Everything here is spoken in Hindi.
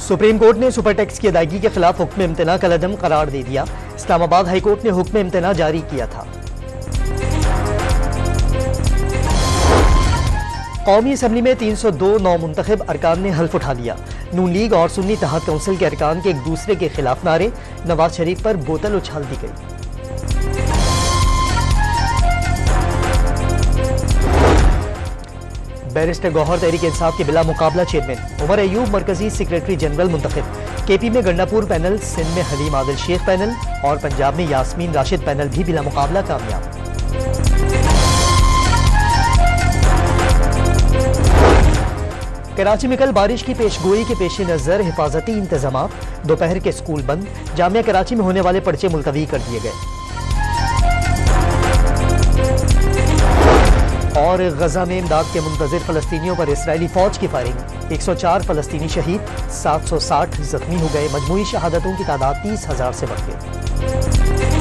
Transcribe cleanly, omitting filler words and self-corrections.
सुप्रीम कोर्ट ने सुपर टैक्स की अदायगी के खिलाफ हुक्म इम्तना कलअदम करार दे दिया। इस्लामाबाद हाई कोर्ट ने हुक्म इम्तना जारी किया था। कौमी असम्बली में 302 नौमुंतखब अरकान ने हल्फ उठा लिया। नून लीग और सुन्नी इत्तेहाद कौंसिल के अरकान के एक दूसरे के खिलाफ नारे, नवाज शरीफ पर बोतल उछाल दी गई। बैरिस्टर गौहर तहरीक इंसाफ के बिला मुकाबला चेयरमैन, उमर अयूब मरकजी सेक्रेटरी जनरल मुंतखब। केपी में गंडापुर पैनल, सिंध में हलीम आदिल शेख पैनल और पंजाब में यास्मीन राशिद पैनल भी बिला मुकाबला कामयाब। कराची में कल बारिश की पेशगोई के पेश नजर हिफाजती इंतजाम, दोपहर के स्कूल बंद, जामिया कराची में होने वाले पर्चे मुलतवी कर दिए गए। और गजा में इमदाद के मुंतजिर फलस्तीनियों पर इसराइली फौज की फायरिंग, 104 फलस्तीनी शहीद, 760 जख्मी हो गए। मजमूई शहादतों की तादाद 30,000 से बढ़ गई।